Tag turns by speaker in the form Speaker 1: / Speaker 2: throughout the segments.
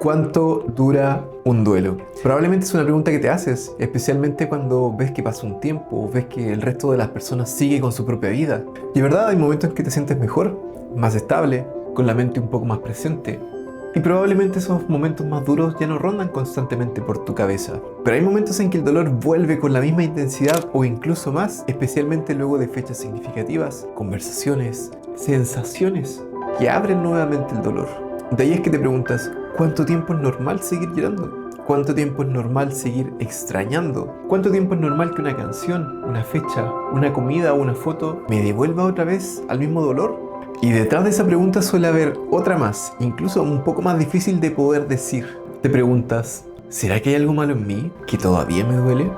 Speaker 1: ¿Cuánto dura un duelo? Probablemente es una pregunta que te haces, especialmente cuando ves que pasa un tiempo o ves que el resto de las personas sigue con su propia vida. Y de verdad hay momentos en que te sientes mejor, más estable, con la mente un poco más presente. Y probablemente esos momentos más duros ya no rondan constantemente por tu cabeza. Pero hay momentos en que el dolor vuelve con la misma intensidad o incluso más, especialmente luego de fechas significativas, conversaciones, sensaciones que abren nuevamente el dolor. De ahí es que te preguntas, ¿cuánto tiempo es normal seguir llorando? ¿Cuánto tiempo es normal seguir extrañando? ¿Cuánto tiempo es normal que una canción, una fecha, una comida o una foto me devuelva otra vez al mismo dolor? Y detrás de esa pregunta suele haber otra más, incluso un poco más difícil de poder decir. Te preguntas, ¿será que hay algo malo en mí que todavía me duele?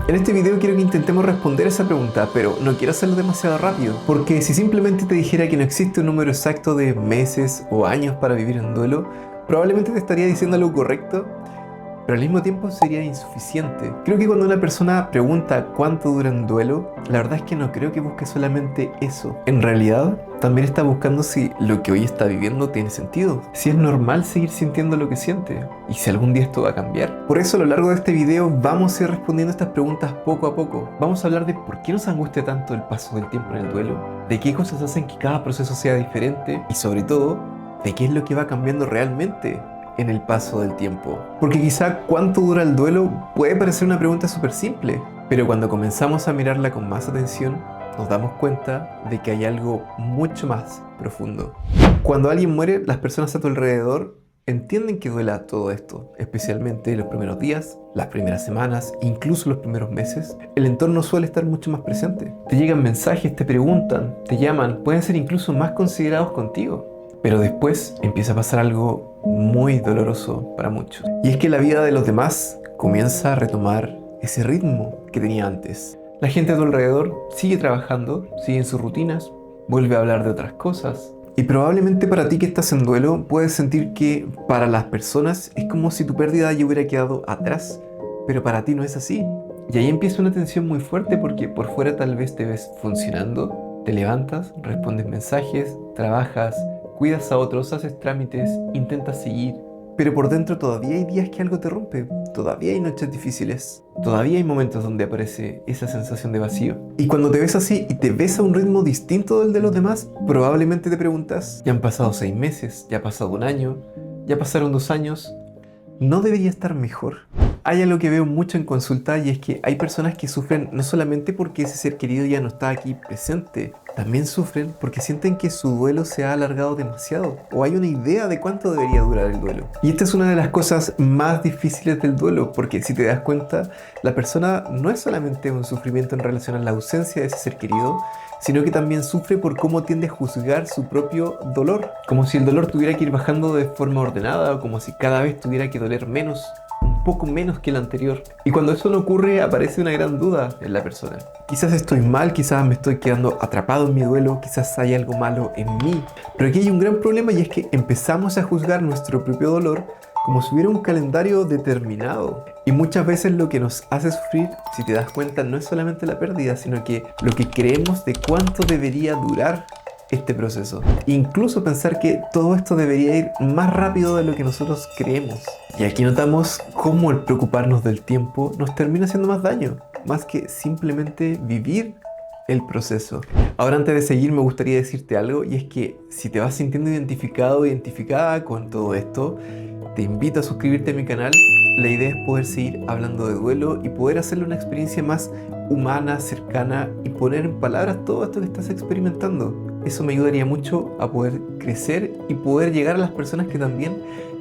Speaker 1: En este video quiero que intentemos responder esa pregunta, pero no quiero hacerlo demasiado rápido, porque si simplemente te dijera que no existe un número exacto de meses o años para vivir en duelo, probablemente te estaría diciendo algo correcto, pero al mismo tiempo sería insuficiente. Creo que cuando una persona pregunta cuánto dura un duelo, la verdad es que no creo que busque solamente eso. En realidad, también está buscando si lo que hoy está viviendo tiene sentido, si es normal seguir sintiendo lo que siente, y si algún día esto va a cambiar. Por eso a lo largo de este video vamos a ir respondiendo estas preguntas poco a poco. Vamos a hablar de por qué nos angustia tanto el paso del tiempo en el duelo, de qué cosas hacen que cada proceso sea diferente, y sobre todo, de qué es lo que va cambiando realmente en el paso del tiempo. Porque quizá cuánto dura el duelo puede parecer una pregunta súper simple, pero cuando comenzamos a mirarla con más atención, nos damos cuenta de que hay algo mucho más profundo. Cuando alguien muere, las personas a tu alrededor entienden que duela todo esto, especialmente los primeros días, las primeras semanas, incluso los primeros meses. El entorno suele estar mucho más presente. Te llegan mensajes, te preguntan, te llaman, pueden ser incluso más considerados contigo. Pero después empieza a pasar algo muy doloroso para muchos. Y es que la vida de los demás comienza a retomar ese ritmo que tenía antes. La gente a tu alrededor sigue trabajando, sigue en sus rutinas, vuelve a hablar de otras cosas. Y probablemente para ti que estás en duelo, puedes sentir que para las personas es como si tu pérdida ya hubiera quedado atrás. Pero para ti no es así. Y ahí empieza una tensión muy fuerte porque por fuera tal vez te ves funcionando, te levantas, respondes mensajes, trabajas, cuidas a otros, haces trámites, intentas seguir, pero por dentro todavía hay días que algo te rompe, todavía hay noches difíciles, todavía hay momentos donde aparece esa sensación de vacío. Y cuando te ves así y te ves a un ritmo distinto del de los demás, probablemente te preguntas, ya han pasado 6 meses, ya ha pasado un año, ya pasaron 2 años, ¿no debería estar mejor? Hay algo que veo mucho en consulta y es que hay personas que sufren no solamente porque ese ser querido ya no está aquí presente, también sufren porque sienten que su duelo se ha alargado demasiado o hay una idea de cuánto debería durar el duelo. Y esta es una de las cosas más difíciles del duelo porque si te das cuenta, la persona no es solamente un sufrimiento en relación a la ausencia de ese ser querido, sino que también sufre por cómo tiende a juzgar su propio dolor, como si el dolor tuviera que ir bajando de forma ordenada o como si cada vez tuviera que doler menos, un poco menos que el anterior. Y cuando eso no ocurre aparece una gran duda en la persona. Quizás estoy mal, quizás me estoy quedando atrapado en mi duelo, quizás hay algo malo en mí. Pero aquí hay un gran problema y es que empezamos a juzgar nuestro propio dolor como si hubiera un calendario determinado. Y muchas veces lo que nos hace sufrir, si te das cuenta, no es solamente la pérdida, sino que lo que creemos de cuánto debería durar este proceso. Incluso pensar que todo esto debería ir más rápido de lo que nosotros creemos. Y aquí notamos cómo el preocuparnos del tiempo nos termina haciendo más daño, más que simplemente vivir el proceso. Ahora, antes de seguir, me gustaría decirte algo, y es que si te vas sintiendo identificado o identificada con todo esto, te invito a suscribirte a mi canal. La idea es poder seguir hablando de duelo y poder hacerle una experiencia más humana, cercana y poner en palabras todo esto que estás experimentando. Eso me ayudaría mucho a poder crecer y poder llegar a las personas que también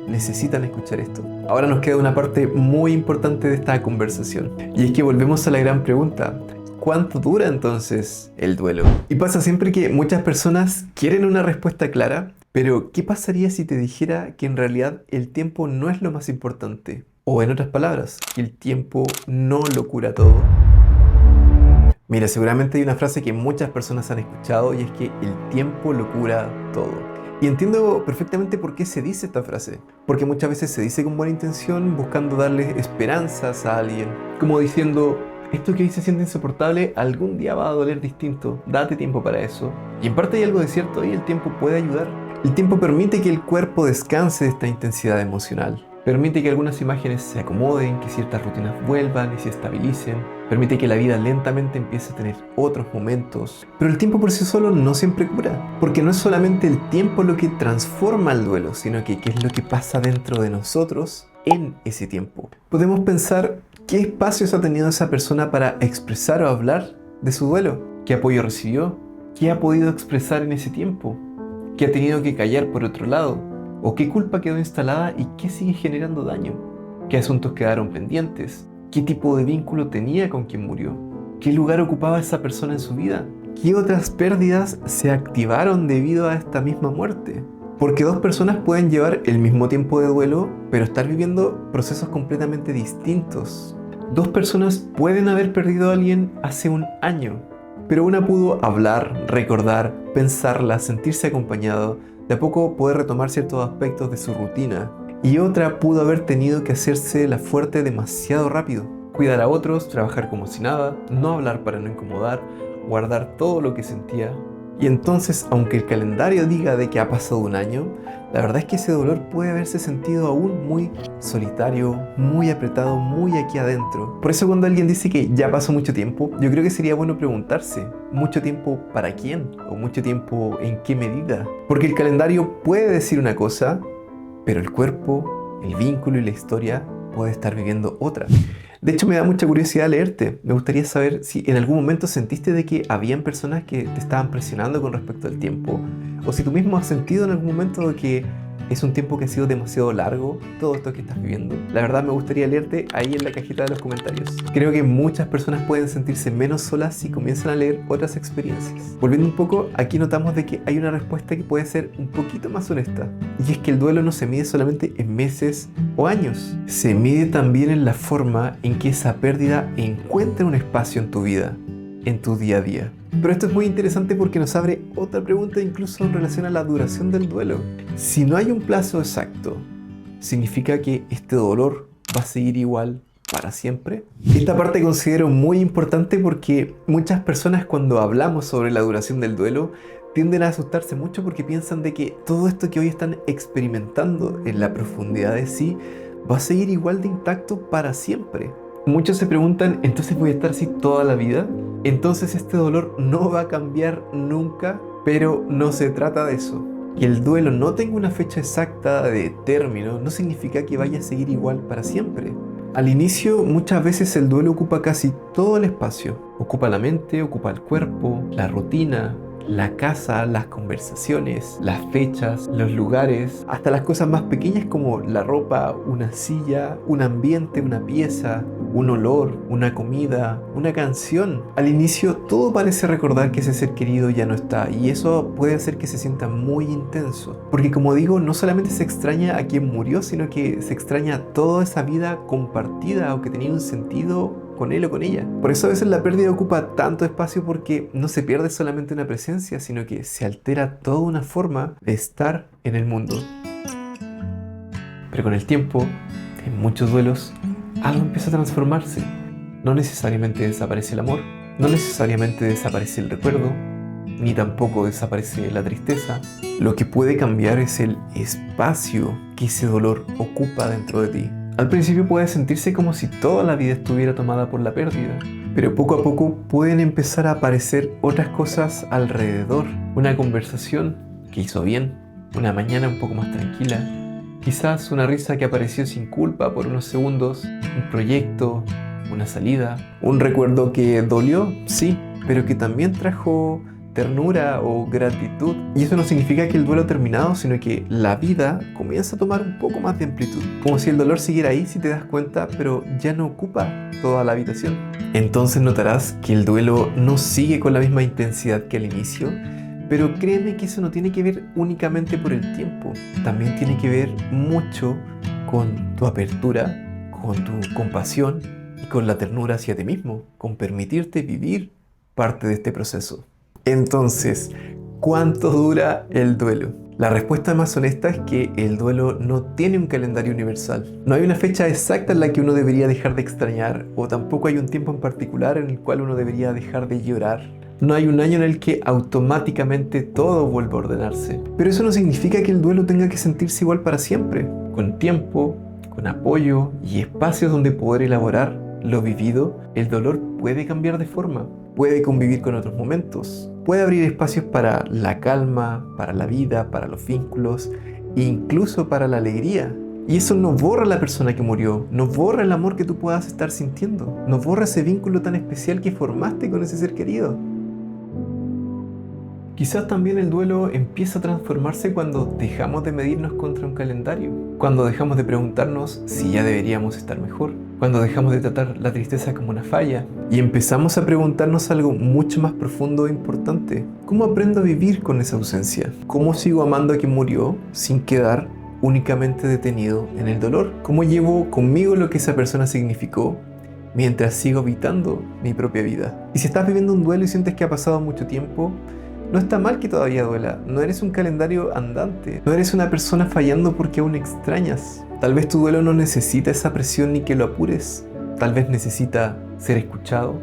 Speaker 1: necesitan escuchar esto. Ahora nos queda una parte muy importante de esta conversación y es que volvemos a la gran pregunta: ¿cuánto dura entonces el duelo? Y pasa siempre que muchas personas quieren una respuesta clara, pero ¿qué pasaría si te dijera que en realidad el tiempo no es lo más importante? O en otras palabras, que el tiempo no lo cura todo. Mira, seguramente hay una frase que muchas personas han escuchado y es que el tiempo lo cura todo. Y entiendo perfectamente por qué se dice esta frase. Porque muchas veces se dice con buena intención, buscando darle esperanzas a alguien. Como diciendo, esto que hoy se siente insoportable, algún día va a doler distinto. Date tiempo para eso. Y en parte hay algo de cierto y el tiempo puede ayudar. El tiempo permite que el cuerpo descanse de esta intensidad emocional. Permite que algunas imágenes se acomoden, que ciertas rutinas vuelvan y se estabilicen. Permite que la vida lentamente empiece a tener otros momentos. Pero el tiempo por sí solo no siempre cura, porque no es solamente el tiempo lo que transforma el duelo, sino que qué es lo que pasa dentro de nosotros en ese tiempo. Podemos pensar qué espacios ha tenido esa persona para expresar o hablar de su duelo, qué apoyo recibió, qué ha podido expresar en ese tiempo, qué ha tenido que callar por otro lado, o qué culpa quedó instalada y qué sigue generando daño, qué asuntos quedaron pendientes, qué tipo de vínculo tenía con quien murió, qué lugar ocupaba esa persona en su vida, qué otras pérdidas se activaron debido a esta misma muerte. Porque dos personas pueden llevar el mismo tiempo de duelo, pero estar viviendo procesos completamente distintos. Dos personas pueden haber perdido a alguien hace un año, pero una pudo hablar, recordar, pensarla, sentirse acompañado, de a poco poder retomar ciertos aspectos de su rutina, y otra pudo haber tenido que hacerse la fuerte demasiado rápido, cuidar a otros, trabajar como si nada, no hablar para no incomodar, guardar todo lo que sentía. Y entonces, aunque el calendario diga de que ha pasado un año, la verdad es que ese dolor puede haberse sentido aún muy solitario, muy apretado, muy aquí adentro. Por eso cuando alguien dice que ya pasó mucho tiempo, yo creo que sería bueno preguntarse, ¿mucho tiempo para quién? ¿O mucho tiempo en qué medida? Porque el calendario puede decir una cosa, pero el cuerpo, el vínculo y la historia puede estar viviendo otra. De hecho, me da mucha curiosidad leerte. Me gustaría saber si en algún momento sentiste de que habían personas que te estaban presionando con respecto al tiempo, o si tú mismo has sentido en algún momento de que es un tiempo que ha sido demasiado largo, todo esto que estás viviendo. La verdad me gustaría leerte ahí en la cajita de los comentarios. Creo que muchas personas pueden sentirse menos solas si comienzan a leer otras experiencias. Volviendo un poco, aquí notamos de que hay una respuesta que puede ser un poquito más honesta. Y es que el duelo no se mide solamente en meses o años. Se mide también en la forma en que esa pérdida encuentra un espacio en tu vida, en tu día a día. Pero esto es muy interesante porque nos abre otra pregunta incluso en relación a la duración del duelo. Si no hay un plazo exacto, ¿significa que este dolor va a seguir igual para siempre? Esta parte considero muy importante porque muchas personas cuando hablamos sobre la duración del duelo tienden a asustarse mucho porque piensan de que todo esto que hoy están experimentando en la profundidad de sí va a seguir igual de intacto para siempre. Muchos se preguntan, ¿entonces voy a estar así toda la vida? Entonces este dolor no va a cambiar nunca, pero no se trata de eso. Que el duelo no tenga una fecha exacta de término no significa que vaya a seguir igual para siempre. Al inicio, muchas veces el duelo ocupa casi todo el espacio. Ocupa la mente, ocupa el cuerpo, la rutina, la casa, las conversaciones, las fechas, los lugares, hasta las cosas más pequeñas como la ropa, una silla, un ambiente, una pieza, un olor, una comida, una canción. Al inicio todo parece recordar que ese ser querido ya no está y eso puede hacer que se sienta muy intenso. Porque como digo, no solamente se extraña a quien murió, sino que se extraña toda esa vida compartida o que tenía un sentido con él o con ella. Por eso a veces la pérdida ocupa tanto espacio porque no se pierde solamente una presencia, sino que se altera toda una forma de estar en el mundo. Pero con el tiempo, en muchos duelos, algo empieza a transformarse. No necesariamente desaparece el amor, no necesariamente desaparece el recuerdo, ni tampoco desaparece la tristeza. Lo que puede cambiar es el espacio que ese dolor ocupa dentro de ti. Al principio puede sentirse como si toda la vida estuviera tomada por la pérdida, pero poco a poco pueden empezar a aparecer otras cosas alrededor. Una conversación que hizo bien, una mañana un poco más tranquila, quizás una risa que apareció sin culpa por unos segundos, un proyecto, una salida, un recuerdo que dolió, sí, pero que también trajo ternura o gratitud. Y eso no significa que el duelo ha terminado, sino que la vida comienza a tomar un poco más de amplitud. Como si el dolor siguiera ahí si te das cuenta, pero ya no ocupa toda la habitación. Entonces notarás que el duelo no sigue con la misma intensidad que al inicio, pero créeme que eso no tiene que ver únicamente por el tiempo. También tiene que ver mucho con tu apertura, con tu compasión y con la ternura hacia ti mismo, con permitirte vivir parte de este proceso. Entonces, ¿cuánto dura el duelo? La respuesta más honesta es que el duelo no tiene un calendario universal. No hay una fecha exacta en la que uno debería dejar de extrañar, o tampoco hay un tiempo en particular en el cual uno debería dejar de llorar. No hay un año en el que automáticamente todo vuelva a ordenarse. Pero eso no significa que el duelo tenga que sentirse igual para siempre. Con tiempo, con apoyo y espacios donde poder elaborar lo vivido, el dolor puede cambiar de forma, puede convivir con otros momentos, puede abrir espacios para la calma, para la vida, para los vínculos e incluso para la alegría. Y eso no borra a la persona que murió, no borra el amor que tú puedas estar sintiendo, no borra ese vínculo tan especial que formaste con ese ser querido. Quizás también el duelo empieza a transformarse cuando dejamos de medirnos contra un calendario, cuando dejamos de preguntarnos si ya deberíamos estar mejor, cuando dejamos de tratar la tristeza como una falla y empezamos a preguntarnos algo mucho más profundo e importante. ¿Cómo aprendo a vivir con esa ausencia? ¿Cómo sigo amando a quien murió sin quedar únicamente detenido en el dolor? ¿Cómo llevo conmigo lo que esa persona significó mientras sigo habitando mi propia vida? Y si estás viviendo un duelo y sientes que ha pasado mucho tiempo, no está mal que todavía duela, no eres un calendario andante, no eres una persona fallando porque aún extrañas. Tal vez tu duelo no necesita esa presión ni que lo apures, tal vez necesita ser escuchado,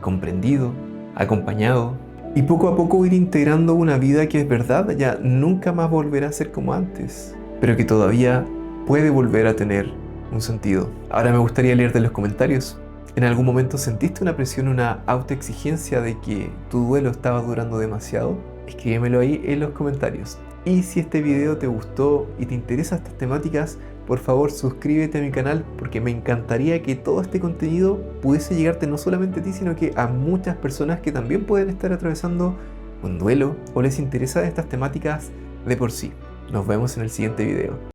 Speaker 1: comprendido, acompañado y poco a poco ir integrando una vida que es verdad ya nunca más volverá a ser como antes, pero que todavía puede volver a tener un sentido. Ahora me gustaría leerte los comentarios. ¿En algún momento sentiste una presión, una autoexigencia de que tu duelo estaba durando demasiado? Escríbemelo ahí en los comentarios. Y si este video te gustó y te interesan estas temáticas, por favor suscríbete a mi canal porque me encantaría que todo este contenido pudiese llegarte no solamente a ti, sino que a muchas personas que también pueden estar atravesando un duelo o les interesan estas temáticas de por sí. Nos vemos en el siguiente video.